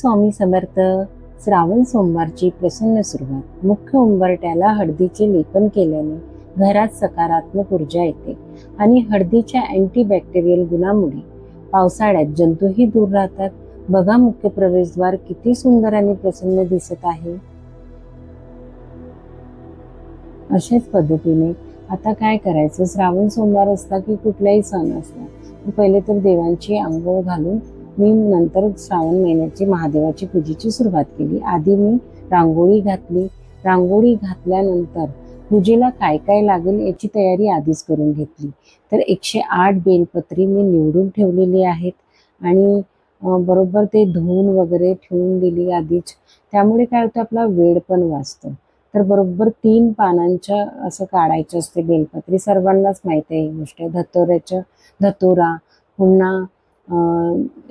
स्वामी समर्थ. श्रावण सोमवारची प्रसन्न सुरुवात. मुख्य उंबरट्याला हळदीचे लेपन केल्याने घरात सकारात्मक ऊर्जा येते आणि हळदीच्या अँटीबॅक्टेरियल गुणामुळे पावसाळ्यात जंतूही दूर राहतात. बघा, मुख्य प्रवेशद्वार किती सुंदर आणि प्रसन्न दिसत आहे. अशाच पद्धतीने आता काय करायचं, श्रावण सोमवार असता की कुठलाही सण असला, पहिले तर देवांची आंघोळ घालून मी नंतर श्रावण महिन्याची महादेवाची पूजेची सुरुवात केली. आधी मी रांगोळी घातली. रांगोळी घातल्यानंतर पूजेला काय काय लागेल याची तयारी आधीच करून घेतली. तर 108 बेलपत्री मी निवडून ठेवलेली आहेत आणि बरोबर ते धुवून वगैरे ठेवून दिली आधीच. त्यामुळे काय होतं, आपला वेळ पण वाचतो. तर बरोबर 3 पानांच्या असं काढायचं असते बेलपत्री. सर्वांनाच माहिती आहे ही गोष्ट. धतोरा, पुन्हा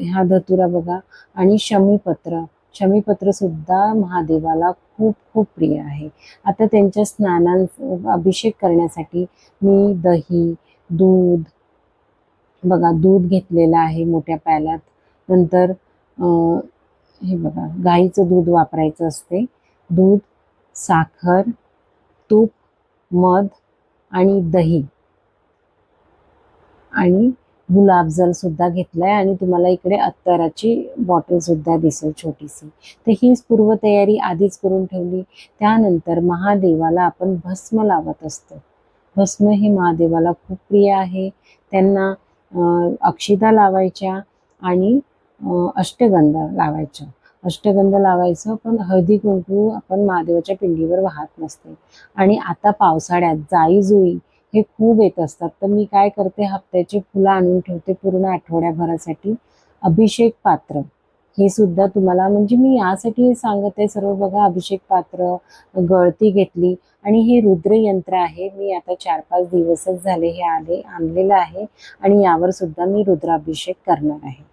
हा धतुरा बघा, आणि शमीपत्र सुद्धा महादेवाला खूप खूप प्रिय आहे. आता त्यांच्या अभिषेक करण्यासाठी मी दही, दूध बघा, दूध घेतलेलं आहे मोठ्या प्याल्यात. नंतर हे बघा, गाईचं दूध वापरायचं असते. दूध, साखर, तूप, मध आणि दही आणि गुलाबजल सुद्धा घेतलाय आणि तुम्हाला इकडे अत्तराची बॉटल सुद्धा दिसेल छोटीशी. तर ही पूर्वतयारी आधीच करून ठेवली. त्यानंतर महादेवाला आपण भस्म लावत असतो. भस्म हे महादेवाला खूप प्रिय आहे. त्यांना अक्षिता लावायच्या आणि अष्टगंध लावायचं. अष्टगंध लावायचं, पण हळदी कुंकू आपण महादेवाच्या पिंडीवर वाहत नसते. आणि आता पावसाळ्यात जाई-जुई हे खूप येत असतात. तर मी काय करते, हप्त्याची फुलं आणून ठेवते पूर्ण आठवड्याभरासाठी. अभिषेक पात्र हे सुद्धा तुम्हाला, म्हणजे मी यासाठी सांगत आहे सर्व. बघा, अभिषेक पात्र, गळती घेतली आणि हे रुद्रयंत्र आहे. मी आता 4-5 दिवसच झाले हे आणलेलं आहे आणि यावर सुद्धा मी रुद्राभिषेक करणार आहे.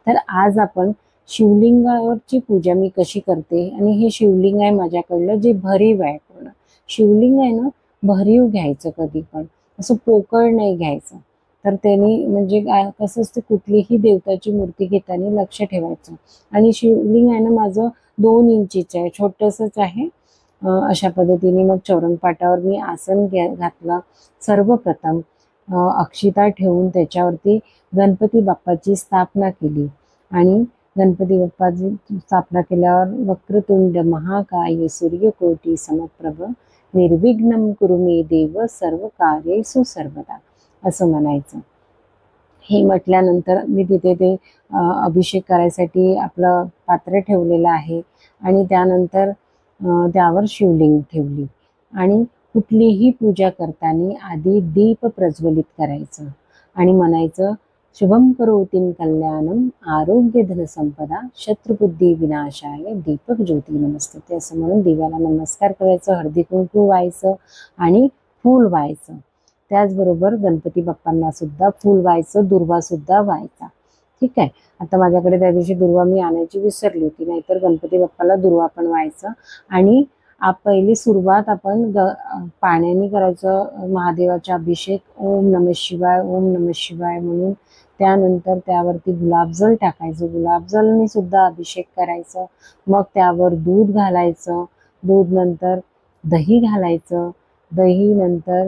तर आज आपण शिवलिंगावरची पूजा मी कशी करते, आणि हे शिवलिंग आहे माझ्याकडलं, जे भरीव आहे. पूर्ण शिवलिंग आहे ना, भरीव घ्यायचं, कधी पण असं पोकळ नाही घ्यायचं. तर त्यांनी म्हणजे कसं असतं, कुठलीही देवताची मूर्ती घेताना लक्ष ठेवायचं. आणि शिवलिंग आहे ना माझं 2 इंचीचं आहे, छोटंसंच आहे. अशा पद्धतीने मग चौरंगपाटावर मी आसन घातलं. सर्वप्रथम अक्षिता ठेवून त्याच्यावरती गणपती बाप्पाची स्थापना केली आणि गणपती बाप्पाची स्थापना केल्यावर वक्रतुंड महाकाय सूर्यकोटी समप्रभ निर्विघ्नं कुरु मे देव सर्व कार्येषु सर्वदा असं म्हणायचं. हे म्हटल्यानंतर मी तिथे ते अभिषेक करायसाठी आपलं पात्र ठेवलेलं आहे आणि त्यानंतर त्यावर शिवलिंग ठेवली. आणि कुठलीही पूजा करताना आधी दीप प्रज्वलित करायचं आणि म्हणायचं, शुभम करोतीं कल्याणम आरोग्य धन संपदा शत्रुबुद्धी विनाशाय दीपक ज्योती नमस्ते, असं म्हणून दिव्याला नमस्कार करायचं. हळदी कुंकू व्हायचं आणि फूल व्हायचं. त्याचबरोबर गणपती बाप्पांना सुद्धा फूल व्हायचं, दुर्वा सुद्धा व्हायचा. ठीक आहे. आता माझ्याकडे त्या दिवशी दुर्वा मी आणायची विसरली होती, नाहीतर गणपती बाप्पाला दुर्वा पण व्हायचं. आणि पहिली सुरुवात आपण पाण्याने करायचं महादेवाचा अभिषेक. ओम नमः शिवाय, ओम नमः शिवाय म्हणून. त्यानंतर त्यावरती गुलाबजल टाकायचं. गुलाबजलने सुद्धा अभिषेक करायचं. मग त्यावर दूध घालायचं. दूध नंतर दही घालायचं. दही नंतर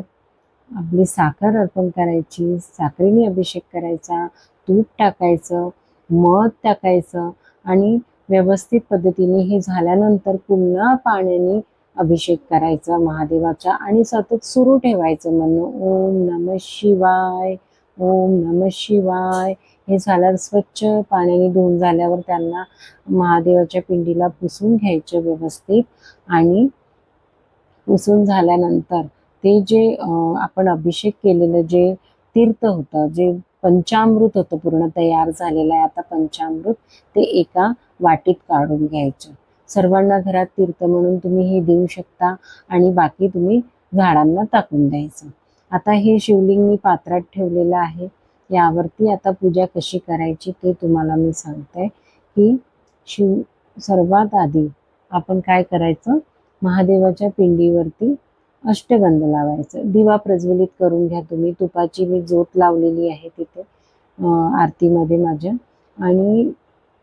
आपली साखर अर्पण करायची. साखरेने अभिषेक करायचा. तूप टाकायचं, मध टाकायचं आणि व्यवस्थित पद्धतीने हे झाल्यानंतर पुन्हा पाण्याने अभिषेक करायचा महादेवाचा आणि सतत सुरू ठेवायचं म्हणणं, ओम नमः शिवाय, ओम नमः शिवाय. हे झाल्यावर स्वच्छ पाण्याने धुवून झाल्यावर त्यांना महादेवाच्या पिंडीला पुसून घ्यायचं व्यवस्थित. आणि पुसून झाल्यानंतर ते जे आपण अभिषेक केलेलं जे तीर्थ होतं, जे पंचामृत होतं पूर्ण तयार झालेलं आहे आता पंचामृत, ते एका वाटीत काढून घ्यायचं. सर्वांना घरात तीर्थ म्हणून तुम्ही हे देऊ शकता आणि बाकी तुम्ही झाडांना टाकून द्यायचं. आता हे शिवलिंग मी पात्रात ठेवलेलं आहे. यावरती आता पूजा कशी करायची ते तुम्हाला मी सांगते. की सर्वात आधी आपण काय करायचं, महादेवाच्या पिंडीवरती अष्टगंध लावायचं. दिवा प्रज्वलित करून घ्या तुम्ही. तुपाची मी ज्योत लावलेली आहे तिथे आरतीमध्ये माझ्या. आणि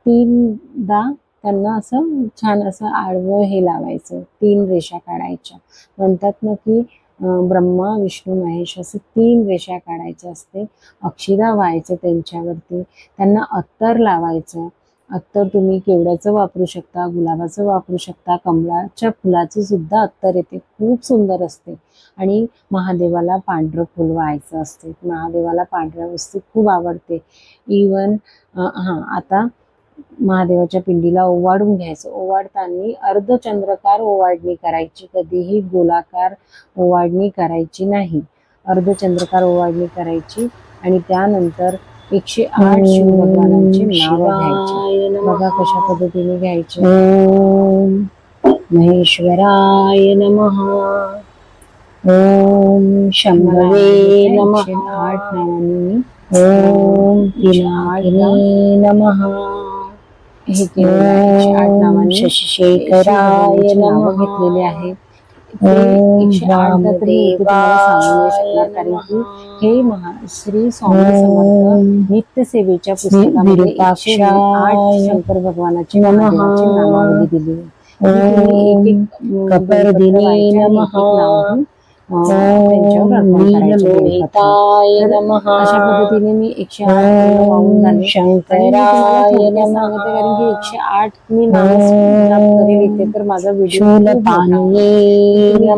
3दा त्यांना असं छान असं आडवं हे लावायचं, 3 रेषा काढायच्या. म्हणतात ना की ब्रह्मा विष्णू महेश असं 3 रेषा काढायच्या असते. अक्षिदा व्हायचं त्यांच्यावरती, त्यांना अत्तर लावायचं. अत्तर तुम्ही केवड्याचं वापरू शकता, गुलाबाचं वापरू शकता, कमळाच्या फुलाचं सुद्धा अत्तर येते, खूप सुंदर असते. आणि महादेवाला पांढरं फुल व्हायचं असते. महादेवाला पांढऱ्या वस्तू खूप आवडते. इवन आता महादेवाच्या पिंडीला ओवाळून घ्यायचं. ओवाळताना अर्धचंद्राकार ओवाळणी करायची, कधीही गोलाकार ओवाळणी करायची नाही. अर्धचंद्राकार ओवाळणी करायची आणि त्यानंतर 108 शिवभगवानांची नावं घ्यायची. बघा कशा पद्धतीने घ्यायची. ओम महेश्वराय नमः, ओम शंभवे नमः, 8 नावांनी मी ओम पिनाकिनी नमः हे केलेलं आहे. 108 नावांनी शशिशेखराय नमः घेतलेले आहे. ओम वामदेवाय नमः, कारण की हे श्री स्वामी समर्थ नित्यसेवेच्या पुस्तकामध्ये 108 शंकर भगवानाची नामावली दिली आहे. कपर्दिनी नमः, त्यांच्यावर अर्पण करायचं. अशा पद्धतीने मी 108 वाहून झाले. शंकराय नमः, कारण की 108 मी नाम जाप करेल इथे तर माझा व्हिडिओ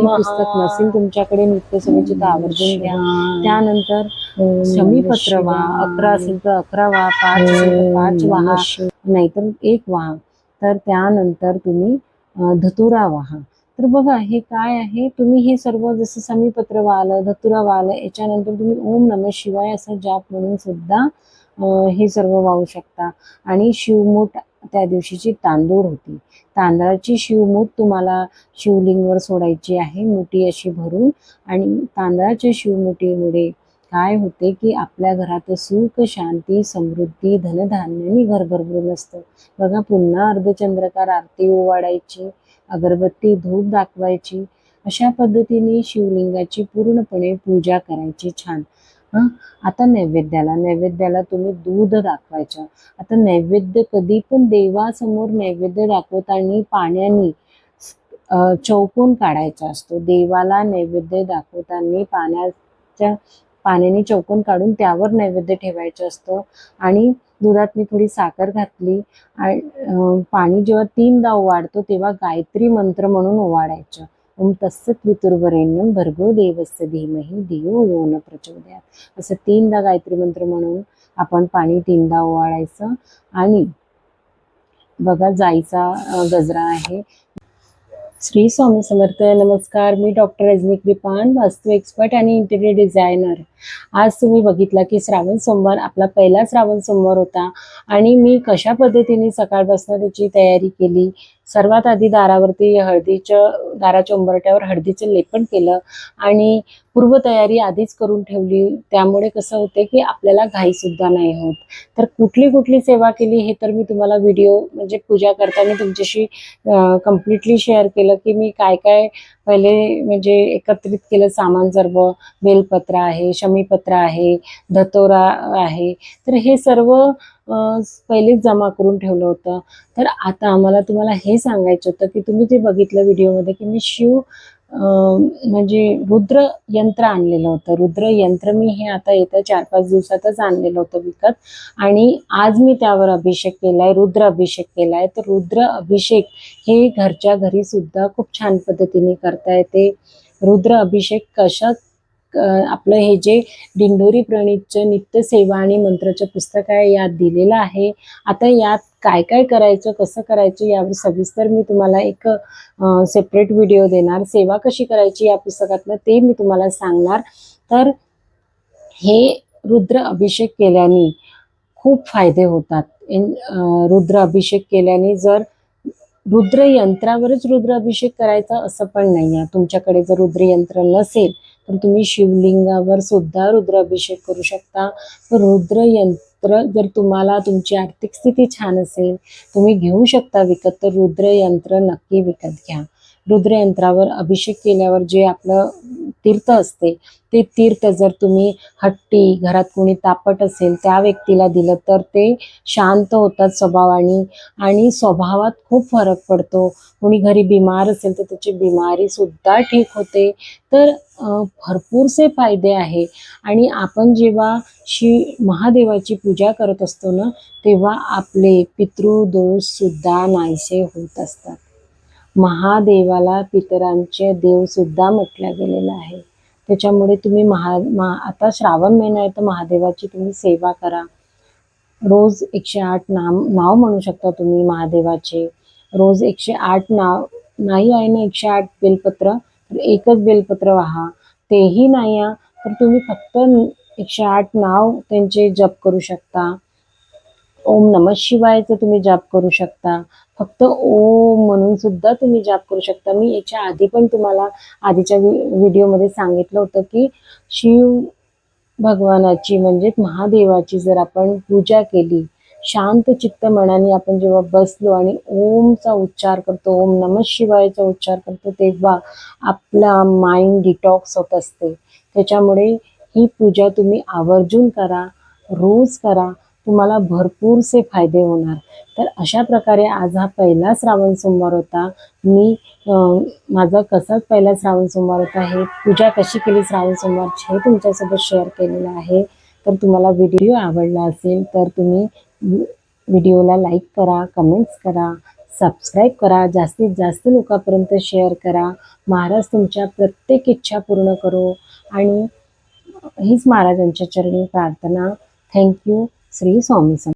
पुस्तक नसेल तुमच्याकडे नित्यसेवेची तर आवर्जून घ्या. त्यानंतर शमीपत्र व्हा, 11 असेल तर 11 व्हा, 5 असेल तर 5 व्हा, नाहीतर 1 व्हा. तर त्यानंतर तुम्ही धतुरा व्हा. तर बघा हे काय आहे, तुम्ही हे सर्व जसं समीपत्र वाहलं, धतुरा वाहलं, याच्यानंतर तुम्ही ओम नमः शिवाय असं जाप म्हणून सुद्धा हे सर्व वाहू शकता. आणि शिवमूठ त्या दिवशीची तांदूळ होती, तांदळाची शिवमूठ तुम्हाला शिवलिंगवर सोडायची आहे, मुठी अशी भरून. आणि तांदळाच्या शिवमुठीमुळे काय होते की आपल्या घरात सुख शांती समृद्धी धनधान्याने घर भरभरून असतं. बघा पुन्हा अर्धचंद्राकार आरती ओवाळायची, अगरबत्ती धूप दाखवायची. अशा पद्धतीने शिवलिंगाची पूर्णपणे पूजा करायची. छान. आता नैवेद्याला तुम्ही दूध दाखवायचं. आता नैवेद्य कधी पण देवासमोर नैवेद्य दाखवताना पाण्याने चौकोन काढायचा असतो. देवाला नैवेद्य दाखवताना पाण्याने चौकोन काढून त्यावर नैवेद्य ठेवायचं असतं. आणि दुधात मी थोडी साखर घातली. पाणी जेव्हा 3दा ओवाळतो तेव्हा गायत्री मंत्र म्हणून ओवाळायचं. ओम तत्सत् वितुर्वरेण्यं भर्गो देवस्य धीमहि धियो यो न प्रचोदयात्, असं 3दा गायत्री मंत्र म्हणून आपण पाणी 3दा ओवाळायचं. आणि बघा जाईचा गजरा आहे. श्री स्वामी समर्थ. नमस्कार, मी डॉक्टर रजनी कृपान, वास्तू एक्सपर्ट आणि इंटिरियर डिझायनर. आज तुम्ही बघितला की श्रावण सोमवार आपला पहिला श्रावण सोमवार होता आणि मी कशा पद्धतीने सकाळपासून त्याची तयारी केली. सर्वात आधी दारावरती दाराच्या उंबरट्यावर हळदीचं लेपन केलं आणि पूर्वतयारी आधीच करून ठेवली. त्यामुळे कसं होते की आपल्याला घाई सुद्धा नाही होत. तर कुठली सेवा केली हे तर मी तुम्हाला व्हिडिओ म्हणजे पूजा करताना तुमच्याशी कम्प्लिटली शेअर केलं की मी काय काय पहिले म्हणजे एकत्रित केलं सामान. सर्व बेलपत्र आहे, शमीपत्र आहे, धतोरा आहे, तर हे सर्व पहिलेच जमा करून ठेवलं होतं. तर आता आम्हाला तुम्हाला हे सांगायचं होतं की तुम्ही जे बघितलं व्हिडिओमध्ये की मी म्हणजे रुद्र यंत्र आणलेलं होतं. रुद्र यंत्र मी हे आता येत्या 4-5 दिवसातच आणलेलं होतं विकत. आणि आज मी त्यावर अभिषेक केलाय, रुद्र अभिषेक केलाय. तर रुद्र अभिषेक हे घरच्या घरी सुद्धा खूप छान पद्धतीने करता येते. रुद्र अभिषेक आपलं हे जे दिंडोरी प्रणीतचं नित्यसेवा आणि मंत्राचं पुस्तक आहे यात दिलेलं आहे. आता यात काय काय करायचं, कसं करायचं यावर सविस्तर मी तुम्हाला एक सेपरेट व्हिडिओ देणार. सेवा कशी करायची या पुस्तकातलं ते मी तुम्हाला सांगणार. तर हे रुद्र अभिषेक केल्याने खूप फायदे होतात. रुद्र अभिषेक केल्याने जर रुद्र यंत्रावरच रुद्र अभिषेक करायचा असं पण नाही आहे. तुमच्याकडे जर रुद्र यंत्र नसेल तर तुम्ही शिवलिंगावर सुद्धा रुद्र अभिषेक करू शकता. तर रुद्र यंत्र जर तुम्हाला तुमची आर्थिक स्थिती छान असेल तुम्ही घेऊ शकता विकत, तर रुद्र यंत्र नक्की विकत घ्या. रुद्रयंत्रावर अभिषेक केल्यावर जे आपलं तीर्थ असते ते तीर्थ जर तुम्ही हट्टी, घरात कोणी तापट असेल त्या व्यक्तीला दिलं तर ते शांत होतात स्वभावाने आणि स्वभावात खूप फरक पडतो. कोणी घरी बिमार असेल तर त्याची बिमारी सुद्धा ठीक होते. तर भरपूरसे फायदे आहे आणि आपण जेव्हा महादेवाची पूजा करत असतो ना, तेव्हा आपले पितृदोष सुद्धा नाहीसे होत असतात. महादेवाला पितरांचे देव सुद्धा म्हटलं गेलेलं आहे. त्याच्यामुळे तुम्ही आता श्रावण महिना आहे तर महादेवाची तुम्ही सेवा करा. रोज 108 नाव म्हणू शकता तुम्ही महादेवाचे. रोज 108 नाव नाही आहे ना 108 बेलपत्र, तर एकच बेलपत्र वाहा. तेही नाही तर तुम्ही फक्त 108 नाव त्यांचे जप करू शकता. ओम नमः शिवायचं तुम्ही जाप करू शकता. फक्त ओम म्हणून सुद्धा तुम्ही जाप करू शकता. मी याच्या आधी पण तुम्हाला आधीच्या व्हिडिओमध्ये सांगितलं होतं की शिव भगवानाची म्हणजे महादेवाची जर आपण पूजा केली, शांत चित्त मनाने आपण जेव्हा बसलो आणि ओमचा उच्चार करतो, ओम नमः शिवायचा उच्चार करतो, तेव्हा आपला माइंड डिटॉक्स होत असते. त्याच्यामुळे ही पूजा तुम्ही आवर्जून करा, रोज करा. तुम्हाला भरपूरसे फायदे होणार. तर अशा प्रकारे आज हा पहिला श्रावण सोमवार होता. मी माझा कसा पहिला श्रावण सोमवार होता, हे पूजा कशी केली श्रावण सोमवारची हे तुमच्यासोबत शेअर केलेलं आहे. तर तुम्हाला व्हिडिओ आवडला असेल तर तुम्ही व्हिडिओला लाईक करा, कमेंट्स करा, सबस्क्राईब करा, जास्तीत जास्त लोकांपर्यंत शेअर करा. महाराज तुमच्या प्रत्येक इच्छा पूर्ण करो आणि हीच महाराजांच्या चरणी प्रार्थना. थँक्यू. श्री स्वामी समर्थ.